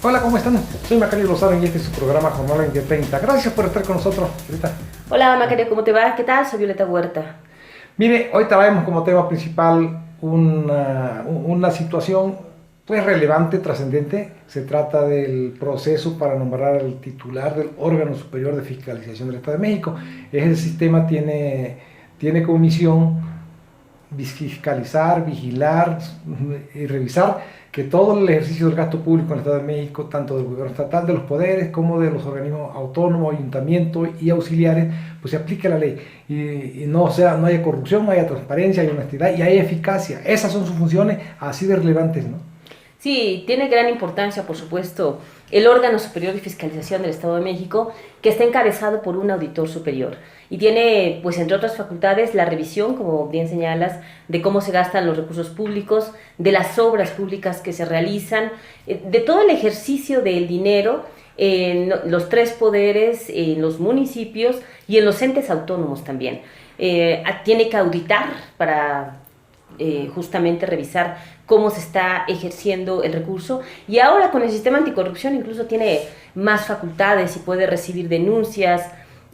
Hola, ¿cómo están? Soy Macario Lozano y este es su programa Jornal 2030. Gracias por estar con nosotros, Violeta. Hola Macario, ¿cómo te va? ¿Qué tal? Soy Violeta Huerta. Mire, hoy traemos como tema principal una situación pues relevante, trascendente. Se trata del proceso para nombrar al titular del órgano superior de fiscalización del Estado de México. Ese sistema tiene como misión fiscalizar, vigilar y revisar que todo el ejercicio del gasto público en el Estado de México, tanto del gobierno estatal, de los poderes, como de los organismos autónomos, ayuntamientos y auxiliares, pues se aplique la ley y no haya corrupción, no haya transparencia, hay honestidad y hay eficacia. Esas son sus funciones así de relevantes, ¿no? Sí, tiene gran importancia, por supuesto, el órgano superior de fiscalización del Estado de México, que está encabezado por un auditor superior y tiene, pues, entre otras facultades, la revisión, como bien señalas, de cómo se gastan los recursos públicos, de las obras públicas que se realizan, de todo el ejercicio del dinero en los tres poderes, en los municipios y en los entes autónomos también. Tiene que auditar para justamente revisar cómo se está ejerciendo el recurso, y ahora con el sistema anticorrupción incluso tiene más facultades y puede recibir denuncias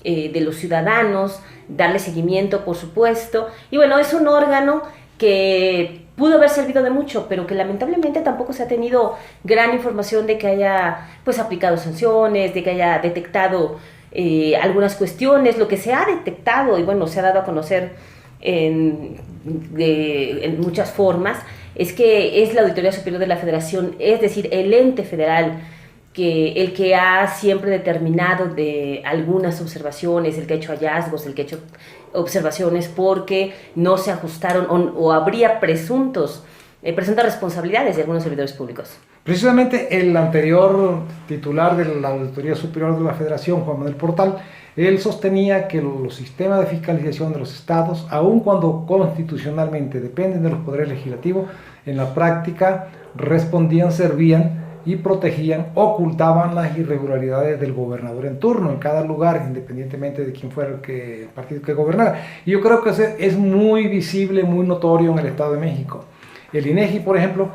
de los ciudadanos, darle seguimiento, por supuesto, y bueno, es un órgano que pudo haber servido de mucho, pero que lamentablemente tampoco se ha tenido gran información de que haya, pues, aplicado sanciones, de que haya detectado algunas cuestiones. Lo que se ha detectado y bueno, se ha dado a conocer en muchas formas, es que es la Auditoría Superior de la Federación, es decir, el ente federal, el que ha siempre determinado de algunas observaciones, el que ha hecho hallazgos, el que ha hecho observaciones porque no se ajustaron o habría presuntas responsabilidades de algunos servidores públicos. Precisamente el anterior titular de la Auditoría Superior de la Federación, Juan Manuel Portal, él sostenía que los sistemas de fiscalización de los estados, aun cuando constitucionalmente dependen de los poderes legislativos, en la práctica respondían, servían y protegían, ocultaban las irregularidades del gobernador en turno en cada lugar, independientemente de quién fuera el partido que gobernara. Y yo creo que es muy visible, muy notorio en el Estado de México. El INEGI, por ejemplo,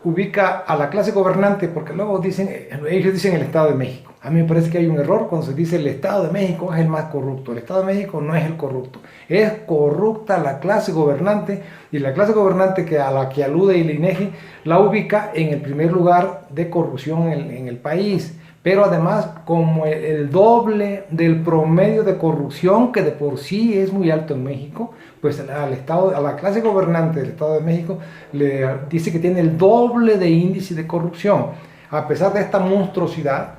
ubica a la clase gobernante, porque luego ellos dicen el Estado de México. A mí me parece que hay un error cuando se dice el Estado de México es el más corrupto. El Estado de México no es el corrupto. Es corrupta la clase gobernante, y la clase gobernante a la que alude el INEGI la ubica en el primer lugar de corrupción en el país. Pero además como el doble del promedio de corrupción, que de por sí es muy alto en México, pues a la clase gobernante del Estado de México le dice que tiene el doble de índice de corrupción. A pesar de esta monstruosidad,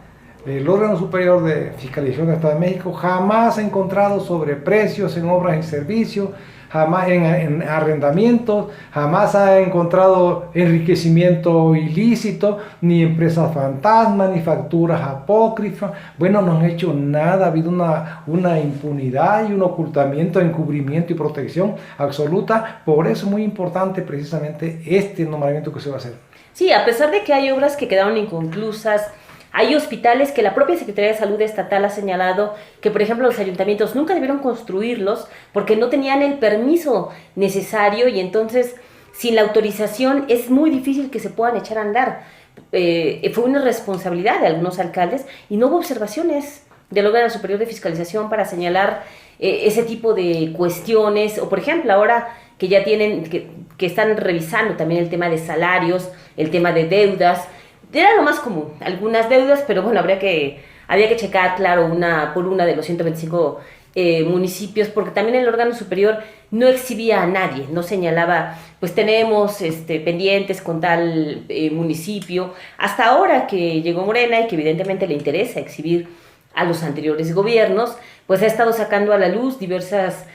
el órgano superior de fiscalización del Estado de México jamás ha encontrado sobreprecios en obras y servicios, jamás en arrendamientos, jamás ha encontrado enriquecimiento ilícito, ni empresas fantasmas, ni facturas apócrifas. Bueno, no han hecho nada, ha habido una impunidad y un ocultamiento, encubrimiento y protección absoluta. Por eso es muy importante precisamente este nombramiento que se va a hacer. Sí, a pesar de que hay obras que quedaron inconclusas, hay hospitales que la propia Secretaría de Salud Estatal ha señalado que, por ejemplo, los ayuntamientos nunca debieron construirlos porque no tenían el permiso necesario, y entonces, sin la autorización, es muy difícil que se puedan echar a andar. Fue una responsabilidad de algunos alcaldes y no hubo observaciones del órgano superior de fiscalización para señalar ese tipo de cuestiones. O, por ejemplo, ahora que ya que están revisando también el tema de salarios, el tema de deudas. Era lo más común, algunas deudas, pero bueno, había que checar, claro, una por una de los 125 municipios, porque también el órgano superior no exhibía a nadie, no señalaba, pues tenemos pendientes con tal municipio, hasta ahora que llegó Morena y que evidentemente le interesa exhibir a los anteriores gobiernos, pues ha estado sacando a la luz diversas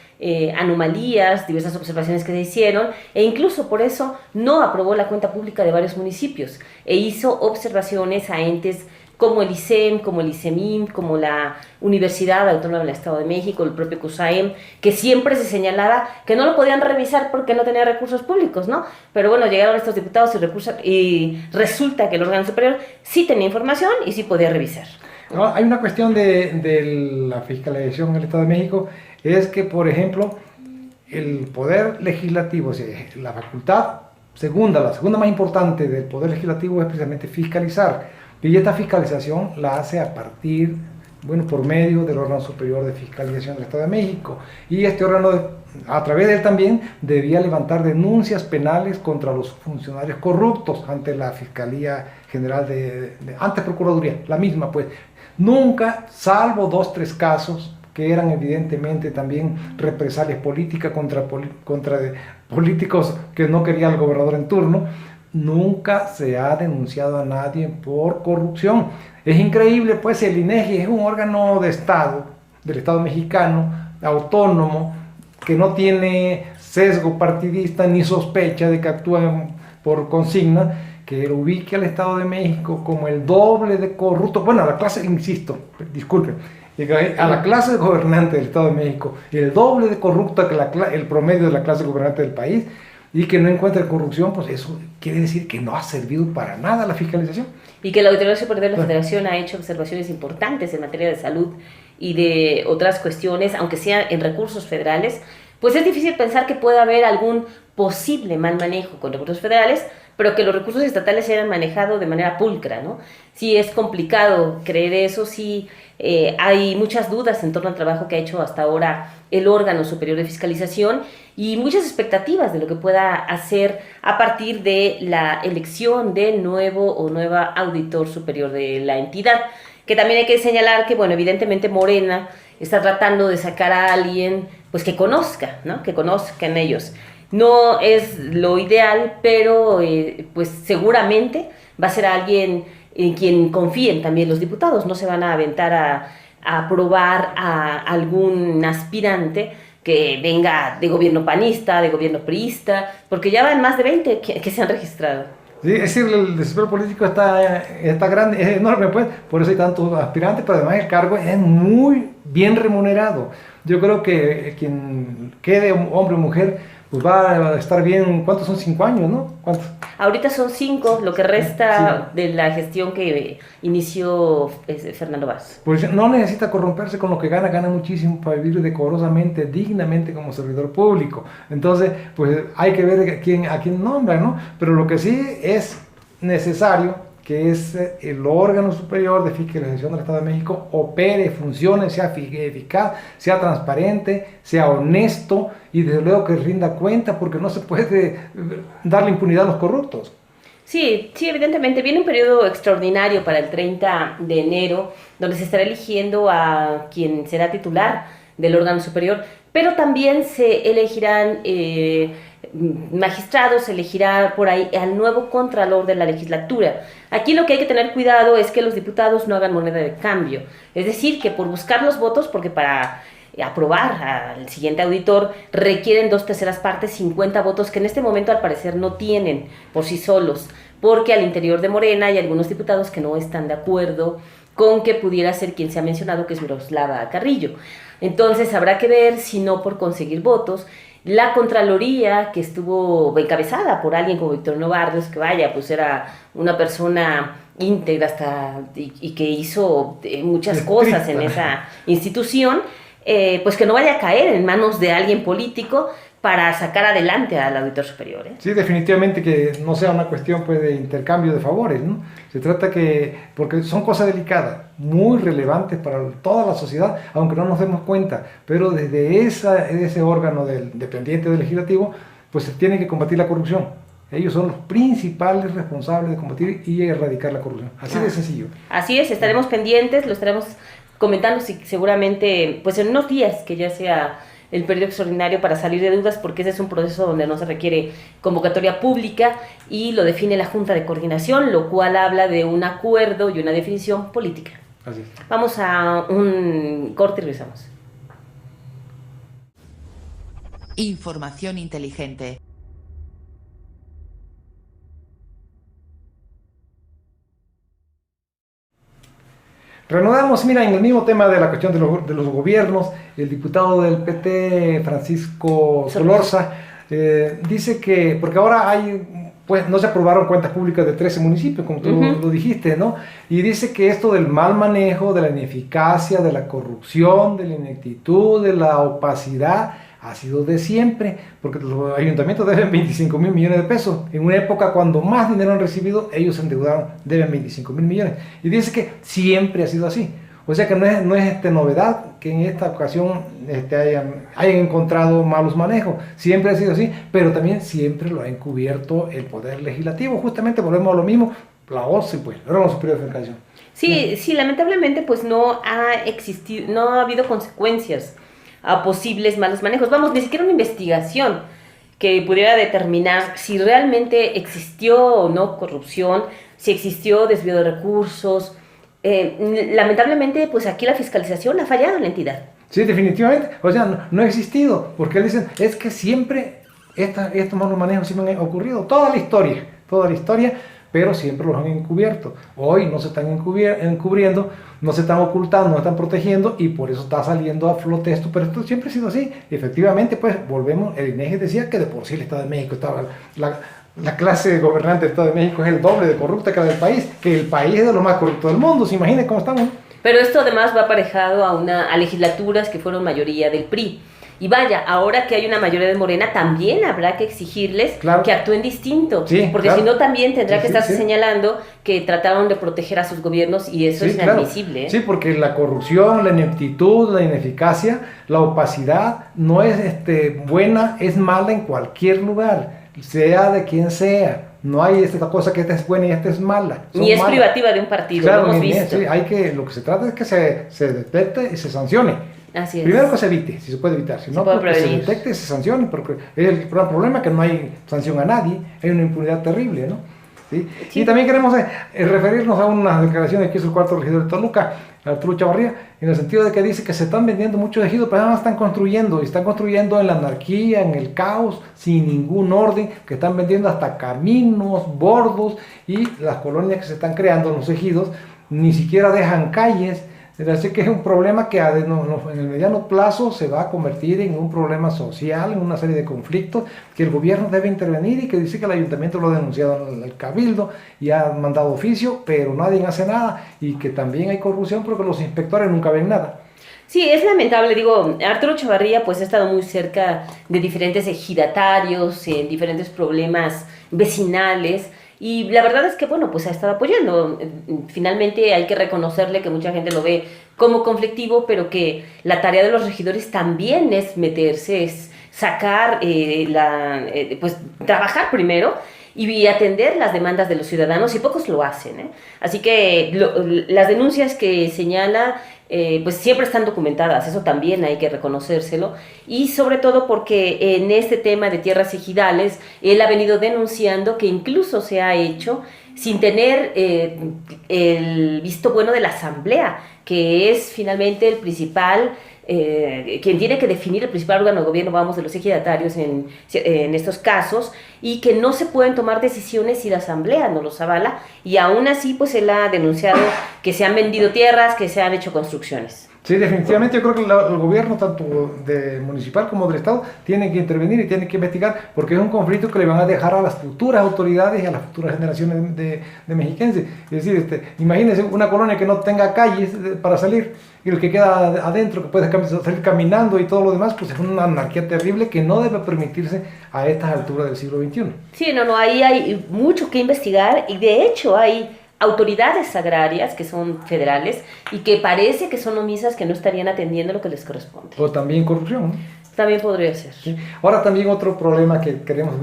anomalías, diversas observaciones que se hicieron, e incluso por eso no aprobó la cuenta pública de varios municipios e hizo observaciones a entes como el ICEM, como el ICEMIM, como la Universidad Autónoma del Estado de México, el propio CUSAEM, que siempre se señalaba que no lo podían revisar porque no tenía recursos públicos, ¿no? Pero bueno, llegaron estos diputados y resulta que el órgano superior sí tenía información y sí podía revisar. No, hay una cuestión de la fiscalización en el Estado de México, es que, por ejemplo, el poder legislativo, o sea, la segunda más importante del poder legislativo es precisamente fiscalizar. Y esta fiscalización la hace a partir, bueno, por medio del órgano superior de fiscalización del Estado de México. Y este órgano, a través de él también, debía levantar denuncias penales contra los funcionarios corruptos ante la Fiscalía General ante Procuraduría, la misma pues. Nunca, salvo 2 o 3 casos, que eran evidentemente también represalias políticas contra políticos que no quería el gobernador en turno, nunca se ha denunciado a nadie por corrupción. Es increíble, pues el INEGI es un órgano de Estado, del Estado mexicano, autónomo, que no tiene sesgo partidista ni sospecha de que actúan por consigna, que ubique al Estado de México como el doble de corrupto, bueno, a la clase, insisto, disculpen, a la clase gobernante del Estado de México, el doble de corrupta que el promedio de la clase gobernante del país, y que no encuentre corrupción, pues eso quiere decir que no ha servido para nada la fiscalización. Y que la Auditoría Superior de la Federación ha hecho observaciones importantes en materia de salud y de otras cuestiones, aunque sea en recursos federales, pues es difícil pensar que pueda haber algún posible mal manejo con recursos federales, pero que los recursos estatales se hayan manejado de manera pulcra, ¿no? Sí es complicado creer eso, sí hay muchas dudas en torno al trabajo que ha hecho hasta ahora el órgano superior de fiscalización y muchas expectativas de lo que pueda hacer a partir de la elección del nuevo o nueva auditor superior de la entidad, que también hay que señalar que, bueno, evidentemente Morena está tratando de sacar a alguien pues que conozca, ¿no? Que conozcan ellos. No es lo ideal, pero pues seguramente va a ser alguien en quien confíen también los diputados. No se van a aventar a aprobar a algún aspirante que venga de gobierno panista, de gobierno priista, porque ya van más de 20 que se han registrado. Sí, es decir, el desespero político está grande, es enorme, pues, por eso hay tantos aspirantes, pero además el cargo es muy bien remunerado. Yo creo que quien quede, hombre o mujer, pues va a estar bien. ¿Cuántos son? 5 años, ¿no? ¿Cuántos? Ahorita son 5, lo que resta de la gestión que inició Fernando Vaz. Pues no necesita corromperse con lo que gana muchísimo para vivir decorosamente, dignamente como servidor público. Entonces, pues hay que ver a quién nombra, ¿no? Pero lo que sí es necesario que es el órgano superior de fiscalización del Estado de México opere, funcione, sea eficaz, sea transparente, sea honesto y desde luego que rinda cuenta, porque no se puede darle impunidad a los corruptos. Sí, evidentemente viene un periodo extraordinario para el 30 de enero, donde se estará eligiendo a quien será titular del órgano superior, pero también se elegirán magistrados, se elegirá por ahí al nuevo contralor de la legislatura. Aquí lo que hay que tener cuidado es que los diputados no hagan moneda de cambio, es decir, que por buscar los votos, porque para aprobar al siguiente auditor requieren 2/3 partes, 50 votos, que en este momento al parecer no tienen por sí solos, porque al interior de Morena hay algunos diputados que no están de acuerdo con que pudiera ser quien se ha mencionado, que es Miroslava Carrillo. Entonces habrá que ver si no por conseguir votos, la Contraloría, que estuvo encabezada por alguien como Victorino Barrios, que vaya, pues era una persona íntegra y que hizo muchas cosas en esa institución, pues que no vaya a caer en manos de alguien político para sacar adelante al auditor superior. Sí, definitivamente que no sea una cuestión pues, de intercambio de favores, ¿no? Se trata porque son cosas delicadas, muy relevantes para toda la sociedad, aunque no nos demos cuenta, pero desde ese órgano dependiente del legislativo, pues se tiene que combatir la corrupción. Ellos son los principales responsables de combatir y erradicar la corrupción. Así de sencillo. Así es, estaremos pendientes, lo estaremos comentando seguramente pues en unos días que ya sea el periodo extraordinario para salir de dudas, porque ese es un proceso donde no se requiere convocatoria pública y lo define la Junta de Coordinación, lo cual habla de un acuerdo y una definición política. Así es. Vamos a un corte y regresamos. Información inteligente. Reanudamos, mira, en el mismo tema de la cuestión de los gobiernos, el diputado del PT, Francisco Solorza, dice que, porque ahora pues no se aprobaron cuentas públicas de 13 municipios, como tú lo dijiste, ¿no? Y dice que esto del mal manejo, de la ineficacia, de la corrupción, de la ineptitud, de la opacidad, ha sido de siempre, porque los ayuntamientos deben 25.000 millones de pesos. En una época cuando más dinero han recibido, ellos se endeudaron, deben 25.000 millones. Y dice que siempre ha sido así. O sea que no es novedad que en esta ocasión hayan encontrado malos manejos. Siempre ha sido así, pero también siempre lo ha encubierto el Poder Legislativo. Justamente volvemos a lo mismo, la OSCE, pues, el órgano superior de fiscalización. Sí, lamentablemente pues no ha habido consecuencias a posibles malos manejos. Vamos, ni siquiera una investigación que pudiera determinar si realmente existió o no corrupción, si existió desvío de recursos. Lamentablemente pues aquí la fiscalización ha fallado en la entidad. Sí, definitivamente. O sea, no ha existido, porque dicen, es que siempre estos malos manejos siempre han ocurrido, toda la historia, pero siempre los han encubierto. Hoy no se están encubriendo, no se están ocultando, no se están protegiendo, y por eso está saliendo a flote esto, pero esto siempre ha sido así. Efectivamente, pues volvemos, el INEGI decía que de por sí el Estado de México estaba, la clase gobernante del Estado de México es el doble de corrupta que la del país, que el país es de lo más corrupto del mundo. ¿Se imagina cómo estamos? Pero esto además va aparejado a legislaturas que fueron mayoría del PRI. Y vaya, ahora que hay una mayoría de Morena, también habrá que exigirles que actúen distinto. Sí, porque si no, también tendrá que estarse señalando que trataron de proteger a sus gobiernos, y eso es inadmisible. Sí, porque la corrupción, la ineptitud, la ineficacia, la opacidad no es buena, es mala en cualquier lugar, sea de quien sea. No hay esta cosa que esta es buena y esta es mala. Ni es privativa de un partido, lo hemos visto. Sí, lo que se trata es que se detecte y se sancione. Así es. Primero que se evite, si se puede evitar, si no, que se detecte y se sancione, porque el gran problema es que no hay sanción a nadie, hay una impunidad terrible, ¿no? ¿Sí? Sí. Y también queremos referirnos a unas declaraciones que hizo el cuarto regidor de Toluca, Arturo Chavarría, en el sentido de que dice que se están vendiendo muchos ejidos, pero además están construyendo en la anarquía, en el caos, sin ningún orden, que están vendiendo hasta caminos, bordos, y las colonias que se están creando en los ejidos ni siquiera dejan calles. Así que es un problema que en el mediano plazo se va a convertir en un problema social, en una serie de conflictos que el gobierno debe intervenir, y que dice que el ayuntamiento lo ha denunciado en el cabildo y ha mandado oficio, pero nadie hace nada, y que también hay corrupción porque los inspectores nunca ven nada. Sí, es lamentable. Digo, Arturo Chavarría pues ha estado muy cerca de diferentes ejidatarios, en diferentes problemas vecinales. Y la verdad es que, bueno, pues ha estado apoyando. Finalmente hay que reconocerle que mucha gente lo ve como conflictivo, pero que la tarea de los regidores también es meterse, es sacar, pues trabajar primero y atender las demandas de los ciudadanos, y pocos lo hacen, ¿eh? Así que las denuncias que señala pues siempre están documentadas, eso también hay que reconocérselo, y sobre todo porque en este tema de tierras ejidales él ha venido denunciando que incluso se ha hecho sin tener el visto bueno de la asamblea, que es finalmente el principal, quien tiene que definir el principal órgano de gobierno, vamos, de los ejidatarios en estos casos, y que no se pueden tomar decisiones si la asamblea no los avala, y aún así pues él ha denunciado que se han vendido tierras, que se han hecho construcciones. Sí, definitivamente yo creo que el gobierno, tanto municipal como del Estado, tiene que intervenir y tiene que investigar, porque es un conflicto que le van a dejar a las futuras autoridades y a las futuras generaciones de mexiquenses. Es decir, imagínense una colonia que no tenga calles para salir, y el que queda adentro, que puede salir caminando y todo lo demás, pues es una anarquía terrible que no debe permitirse a estas alturas del siglo XXI. Sí, ahí hay mucho que investigar, y de hecho hay autoridades agrarias que son federales y que parece que son omisas, que no estarían atendiendo lo que les corresponde. O también corrupción, ¿no? También podría ser. Sí. Ahora también otro problema que queremos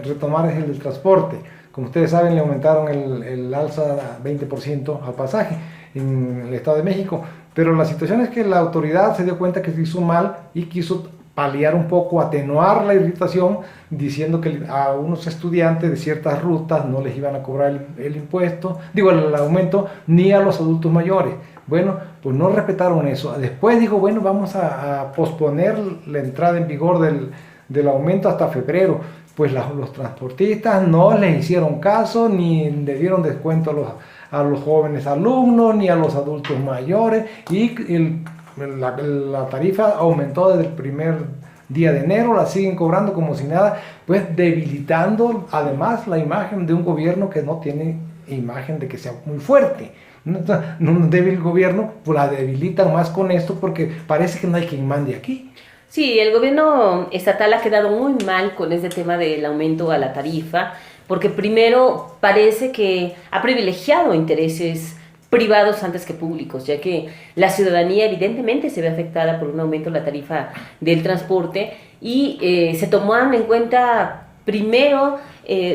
retomar es el del transporte. Como ustedes saben, le aumentaron el alza 20% al pasaje en el Estado de México, pero la situación es que la autoridad se dio cuenta que se hizo mal y quiso paliar un poco, atenuar la irritación, diciendo que a unos estudiantes de ciertas rutas no les iban a cobrar el aumento, ni a los adultos mayores. Bueno, pues no respetaron eso. Después dijo, bueno, vamos a posponer la entrada en vigor del aumento hasta febrero. Pues los transportistas no les hicieron caso, ni le dieron descuento a los jóvenes alumnos, ni a los adultos mayores, y la tarifa aumentó desde el primer día de enero, la siguen cobrando como si nada, pues debilitando además la imagen de un gobierno que no tiene imagen de que sea muy fuerte. Un débil gobierno, pues la debilitan más con esto, porque parece que no hay quien mande aquí. Sí, el gobierno estatal ha quedado muy mal con este tema del aumento a la tarifa, porque primero parece que ha privilegiado intereses privados antes que públicos, ya que la ciudadanía evidentemente se ve afectada por un aumento de la tarifa del transporte y se tomaron en cuenta primero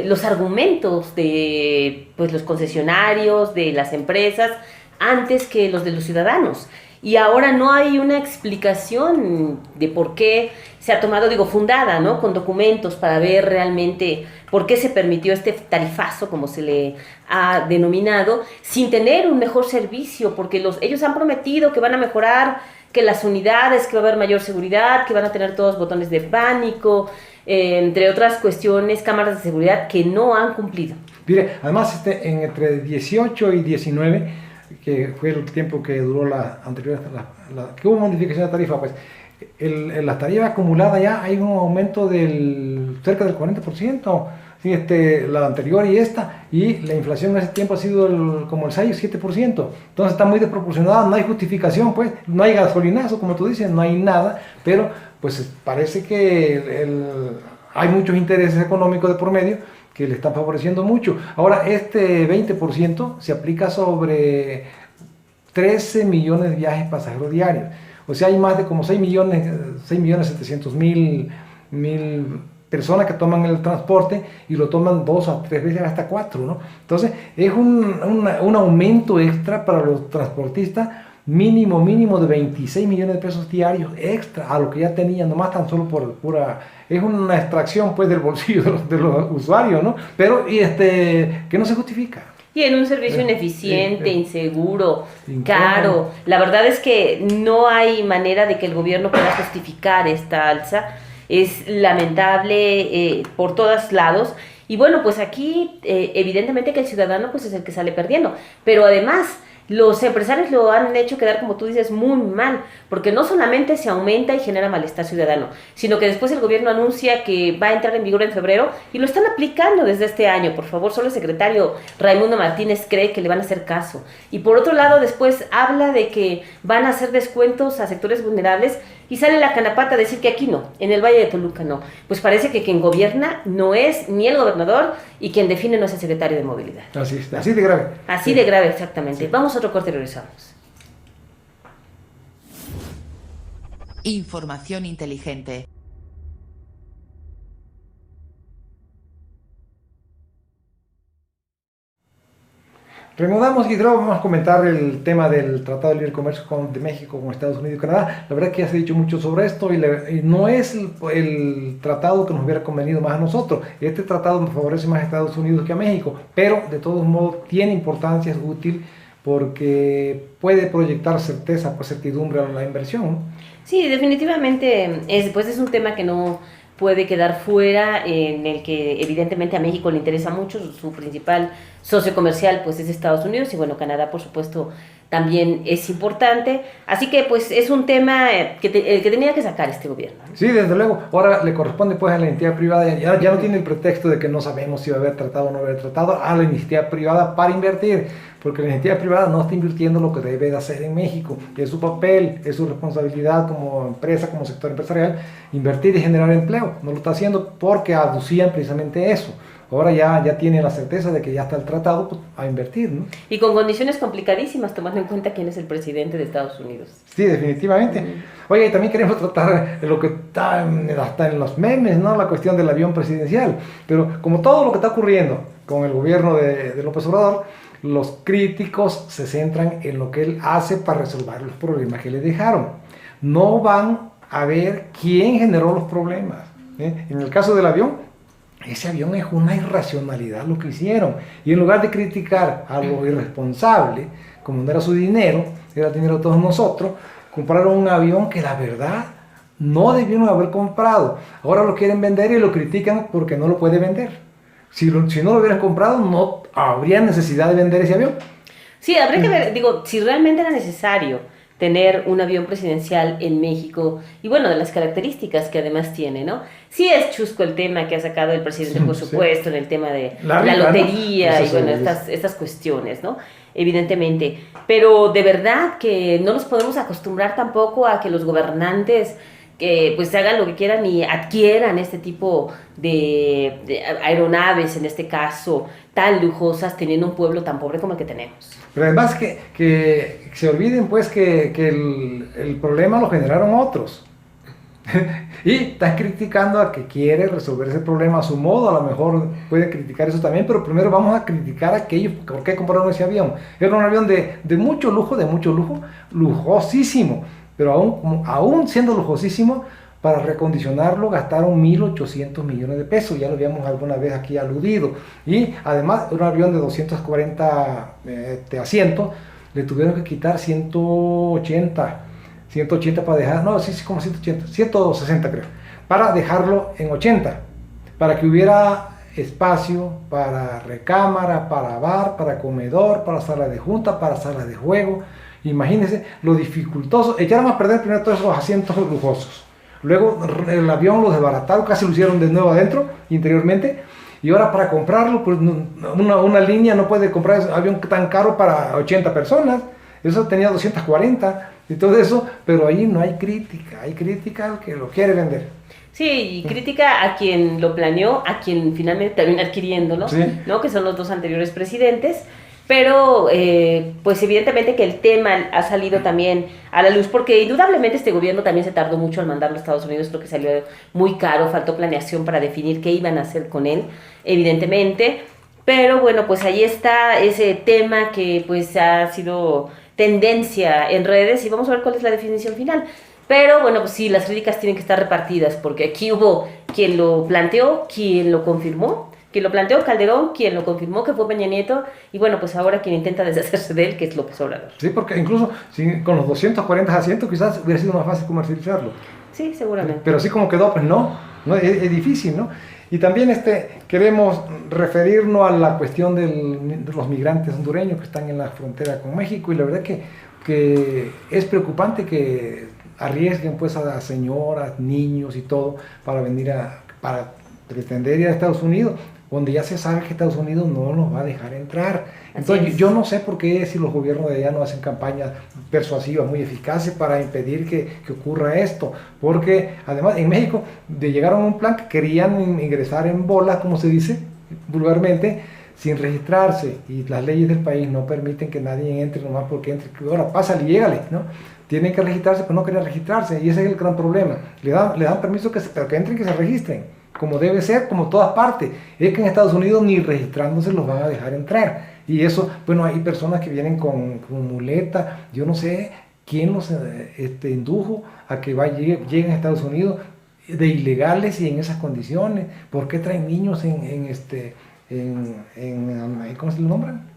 los argumentos de pues, los concesionarios, de las empresas, antes que los de los ciudadanos. Y ahora no hay una explicación de por qué se ha tomado, digo, fundada, ¿no? Con documentos para ver realmente por qué se permitió este tarifazo, como se le ha denominado, sin tener un mejor servicio, porque ellos han prometido que van a mejorar, que las unidades, que va a haber mayor seguridad, que van a tener todos botones de pánico, entre otras cuestiones, cámaras de seguridad que no han cumplido. Mire, además, entre 18 y 19, que fue el tiempo que duró la anterior, que hubo modificación de tarifa, pues la tarifa acumulada ya hay un aumento del cerca del 40%, ¿sí? La anterior y esta, y la inflación en ese tiempo ha sido como el 6 o 7%, entonces está muy desproporcionada, no hay justificación, pues, no hay gasolinazo, como tú dices, no hay nada, pero pues parece que hay muchos intereses económicos de por medio que le están favoreciendo mucho. Ahora, este 20% se aplica sobre 13 millones de viajes pasajeros diarios. O sea, hay más de como 6.700.000 personas que toman el transporte y lo toman 2 a 3 veces, hasta 4, ¿no? Entonces, es un aumento extra para los transportistas mínimo de 26 millones de pesos diarios extra a lo que ya tenían, nomás tan solo por pura... Es una extracción pues del bolsillo de los usuarios, ¿no? Pero que no se justifica. Y en un servicio ineficiente, inseguro, caro. La verdad es que no hay manera de que el gobierno pueda justificar esta alza. Es lamentable por todos lados. Y bueno, pues aquí evidentemente que el ciudadano pues es el que sale perdiendo. Pero además los empresarios lo han hecho quedar, como tú dices, muy mal, porque no solamente se aumenta y genera malestar ciudadano, sino que después el gobierno anuncia que va a entrar en vigor en febrero y lo están aplicando desde este año. Por favor, solo el secretario Raimundo Martínez cree que le van a hacer caso. Y por otro lado, después habla de que van a hacer descuentos a sectores vulnerables y sale la canapata a decir que aquí no, en el Valle de Toluca no. Pues parece que quien gobierna no es ni el gobernador y quien define no es el secretario de Movilidad. Así de grave. Así de grave, exactamente. Sí. Vamos a otro corte y regresamos. Información inteligente. Reanudamos y luego vamos a comentar el tema del Tratado de Libre Comercio de México con Estados Unidos y Canadá. La verdad es que ya se ha dicho mucho sobre esto y no es el tratado que nos hubiera convenido más a nosotros. Este tratado nos favorece más a Estados Unidos que a México, pero de todos modos tiene importancia, es útil porque puede proyectar certeza, pues certidumbre a la inversión, ¿no? Sí, definitivamente pues es un tema que no puede quedar fuera, en el que evidentemente a México le interesa mucho, su principal socio comercial pues es Estados Unidos y bueno, Canadá por supuesto también es importante, así que pues es un tema que tenía que sacar este gobierno, ¿no? Sí, desde luego, ahora le corresponde pues a la entidad privada, ya no tiene el pretexto de que no sabemos si va a haber tratado o no va a haber tratado, a la entidad privada para invertir, porque la entidad privada no está invirtiendo lo que debe de hacer en México, que es su papel, es su responsabilidad como empresa, como sector empresarial, invertir y generar empleo, no lo está haciendo porque aducían precisamente eso. Ahora ya tiene la certeza de que ya está el tratado, pues, a invertir, ¿no? Y con condiciones complicadísimas, tomando en cuenta quién es el presidente de Estados Unidos. Sí, definitivamente. Oye, y también queremos tratar lo que está hasta en los memes, ¿no? La cuestión del avión presidencial. Pero como todo lo que está ocurriendo con el gobierno de López Obrador, los críticos se centran en lo que él hace para resolver los problemas que le dejaron. No van a ver quién generó los problemas, ¿eh? En el caso del avión, ese avión es una irracionalidad lo que hicieron. Y en lugar de criticar a lo irresponsable, como no era su dinero, era el dinero de todos nosotros, compraron un avión que la verdad no debieron haber comprado. Ahora lo quieren vender y lo critican porque no lo puede vender. Si no lo hubieran comprado, no habría necesidad de vender ese avión. Sí, habría que ver, digo, si realmente era necesario tener un avión presidencial en México, y bueno, de las características que además tiene, ¿no? Sí es chusco el tema que ha sacado el presidente, por supuesto, sí, en el tema de la lotería, ¿no? Y bueno, estas cuestiones, ¿no? Evidentemente, pero de verdad que no nos podemos acostumbrar tampoco a que los gobernantes que pues hagan lo que quieran y adquieran este tipo de aeronaves, en este caso, tan lujosas, teniendo un pueblo tan pobre como el que tenemos. Pero además que se olviden pues que el problema lo generaron otros. Y están criticando a que quiere resolver ese problema a su modo. A lo mejor pueden criticar eso también, pero primero vamos a criticar a aquellos. ¿Por qué compraron ese avión? Era un avión de mucho lujo, lujosísimo, pero aún siendo lujosísimo, para recondicionarlo gastaron 1.800 millones de pesos. Ya lo habíamos alguna vez aquí aludido. Y además un avión de 240 asientos, le tuvieron que quitar 180 para dejar, no, sí, como 180, 160 creo, para dejarlo en 80, para que hubiera espacio para recámara, para bar, para comedor, para sala de junta, para sala de juego. Imagínense lo dificultoso. Echaron a perder primero todos esos asientos lujosos. Luego el avión lo desbarataron, casi lo hicieron de nuevo adentro, interiormente. Y ahora para comprarlo, pues una línea no puede comprar ese avión tan caro para 80 personas. Eso tenía 240 y todo eso, pero ahí no hay crítica al que lo quiere vender. Sí, y crítica a quien lo planeó, a quien finalmente termina adquiriéndolo, sí, ¿no? Que son los dos anteriores presidentes. Pero, pues evidentemente que el tema ha salido también a la luz, porque indudablemente este gobierno también se tardó mucho al mandarlo a Estados Unidos, creo que salió muy caro, faltó planeación para definir qué iban a hacer con él, evidentemente. Pero bueno, pues ahí está ese tema que pues ha sido tendencia en redes y vamos a ver cuál es la definición final. Pero bueno, pues sí, las críticas tienen que estar repartidas, porque aquí hubo quien lo planteó, quien lo confirmó, quien lo planteó Calderón, quien lo confirmó que fue Peña Nieto, y bueno, pues ahora quien intenta deshacerse de él, que es López Obrador. Sí, porque incluso con los 240 asientos quizás hubiera sido más fácil comercializarlo. Sí, seguramente. Pero así como quedó, pues no es difícil, ¿no? Y también queremos referirnos a la cuestión de los migrantes hondureños que están en la frontera con México, y la verdad que es preocupante que arriesguen pues a señoras, niños y todo para venir para pretender ir a Estados Unidos, donde ya se sabe que Estados Unidos no los va a dejar entrar. Entonces yo no sé por qué si los gobiernos de allá no hacen campañas persuasivas muy eficaces para impedir que ocurra esto, porque además en México llegaron a un plan que querían ingresar en bola, como se dice vulgarmente, sin registrarse, y las leyes del país no permiten que nadie entre nomás porque entre. Ahora pásale y llégale, ¿no? Tienen que registrarse, pero no quieren registrarse, y ese es el gran problema. Le dan permiso pero que entren, que se registren, como debe ser, como todas partes. Es que en Estados Unidos ni registrándose los van a dejar entrar. Y eso, bueno, hay personas que vienen con muleta, yo no sé quién los indujo a que lleguen a Estados Unidos de ilegales y en esas condiciones. ¿Por qué traen niños ¿cómo se le nombran?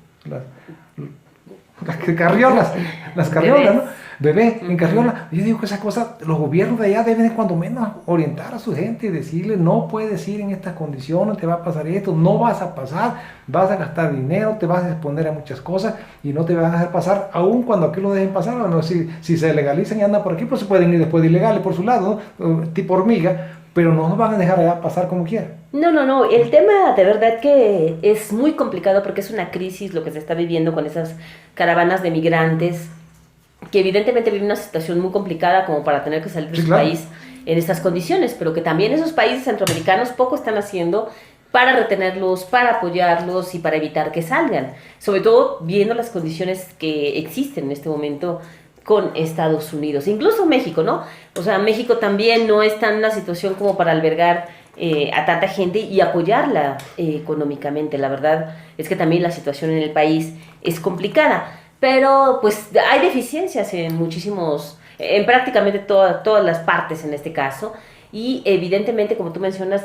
Las carriolas, ¿no? Bebé en carriola. Yo digo que esas cosas, los gobiernos de allá deben cuando menos orientar a su gente y decirle: no puedes ir en estas condiciones, te va a pasar esto, no vas a pasar, vas a gastar dinero, te vas a exponer a muchas cosas y no te van a dejar pasar, aun cuando aquí lo dejen pasar. Bueno, si se legalizan y andan por aquí, pues se pueden ir después de ilegales por su lado, ¿no? Tipo hormiga, pero no nos van a dejar allá pasar como quieran. No, el tema de verdad que es muy complicado, porque es una crisis lo que se está viviendo con esas caravanas de migrantes que evidentemente viven una situación muy complicada como para tener que salir de su país en estas condiciones, pero que también esos países centroamericanos poco están haciendo para retenerlos, para apoyarlos y para evitar que salgan, sobre todo viendo las condiciones que existen en este momento con Estados Unidos, incluso México, ¿no? O sea, México también no está en una situación como para albergar a tanta gente y apoyarla económicamente. La verdad es que también la situación en el país es complicada, pero pues hay deficiencias en prácticamente todas las partes en este caso, y evidentemente, como tú mencionas,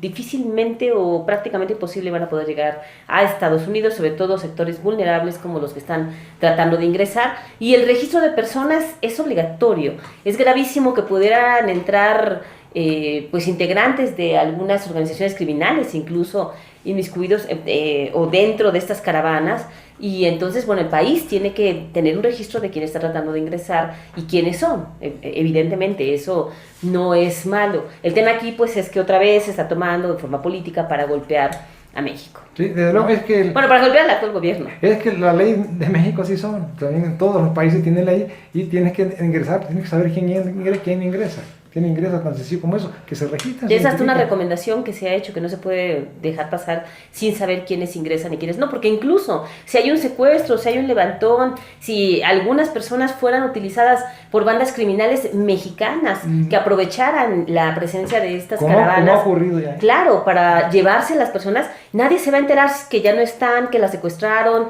difícilmente o prácticamente imposible van a poder llegar a Estados Unidos, sobre todo sectores vulnerables como los que están tratando de ingresar, y el registro de personas es obligatorio. Es gravísimo que pudieran entrar pues integrantes de algunas organizaciones criminales, incluso inmiscuidos o dentro de estas caravanas, y entonces, bueno, el país tiene que tener un registro de quién está tratando de ingresar y quiénes son. Evidentemente, eso no es malo. El tema aquí, pues, es que otra vez se está tomando de forma política para golpear a México. Sí, desde luego es que... para golpear al actual gobierno. Es que la ley de México así son. También en todos los países tienen ley y tienes que ingresar, tienes que saber quién ingresa. tienen ingresos tan sencillo como eso, que se registren. Es hasta una recomendación que se ha hecho, que no se puede dejar pasar sin saber quiénes ingresan y quiénes no, porque incluso si hay un secuestro, si hay un levantón, si algunas personas fueran utilizadas por bandas criminales mexicanas que aprovecharan la presencia de estas caravanas, ¿Cómo ha ocurrido ya? Claro, para llevarse a las personas, nadie se va a enterar que ya no están, que las secuestraron,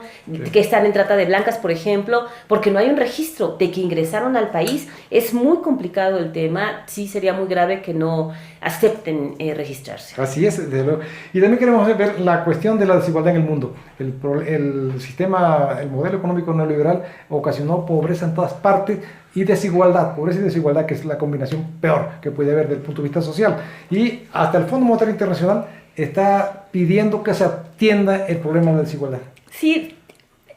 que están en trata de blancas, por ejemplo, porque no hay un registro de que ingresaron al país. Es muy complicado el tema, sí sería muy grave que no acepten registrarse. Así es, desde luego. Y también queremos ver la cuestión de la desigualdad en el mundo. El sistema, el modelo económico neoliberal ocasionó pobreza en todas partes y desigualdad, pobreza y desigualdad, que es la combinación peor que puede haber desde el punto de vista social. Y hasta el Fondo Monetario Internacional está pidiendo que se atienda el problema de la desigualdad. Sí,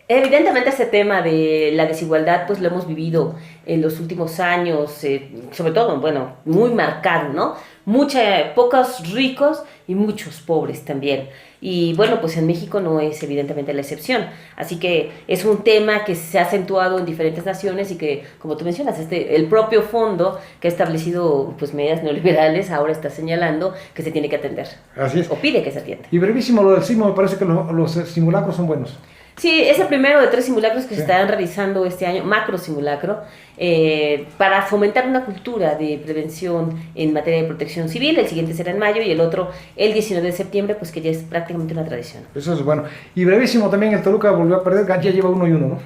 evidentemente ese tema de la desigualdad pues lo hemos vivido en los últimos años, sobre todo, bueno, muy marcado, ¿no? Pocos ricos y muchos pobres también. Y bueno, pues en México no es evidentemente la excepción. Así que es un tema que se ha acentuado en diferentes naciones y que, como tú mencionas, el propio fondo que ha establecido pues medidas neoliberales ahora está señalando que se tiene que atender. Así es. O pide que se atienda. Y brevísimo, lo del sismo, me parece que los simulacros son buenos. Sí, es el primero de 3 simulacros que se estarán realizando este año, macro simulacro, para fomentar una cultura de prevención en materia de protección civil. El siguiente será en mayo y el otro el 19 de septiembre, pues que ya es prácticamente una tradición. Eso es bueno. Y brevísimo también, el Toluca volvió a perder, ya lleva 1-1, ¿no?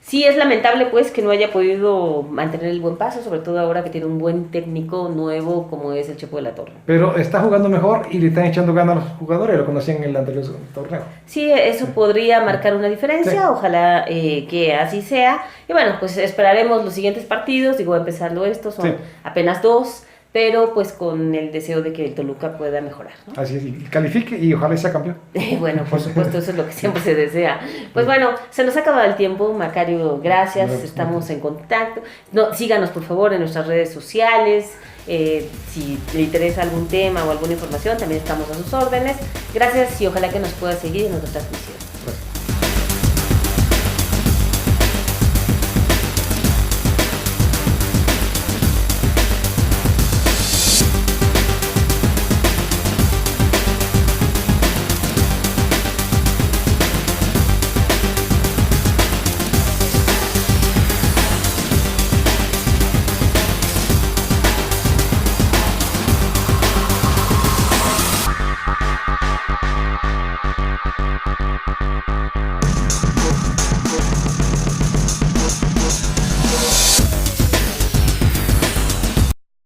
Sí, es lamentable pues que no haya podido mantener el buen paso, sobre todo ahora que tiene un buen técnico nuevo como es el Chepo de la Torre. Pero está jugando mejor y le están echando ganas a los jugadores, lo conocían en el anterior torneo. Sí, eso podría marcar una diferencia, Sí. Ojalá que así sea. Y bueno, pues esperaremos los siguientes partidos, digo, empezando estos, son apenas 2, pero pues con el deseo de que el Toluca pueda mejorar, ¿no? Así es, y califique y ojalá sea campeón. Bueno, por supuesto, eso es lo que siempre se desea. Pues bueno, se nos ha acabado el tiempo, Macario, gracias, estamos en contacto. No, síganos por favor en nuestras redes sociales, si le interesa algún tema o alguna información, también estamos a sus órdenes. Gracias y ojalá que nos pueda seguir en nuestra transmisión.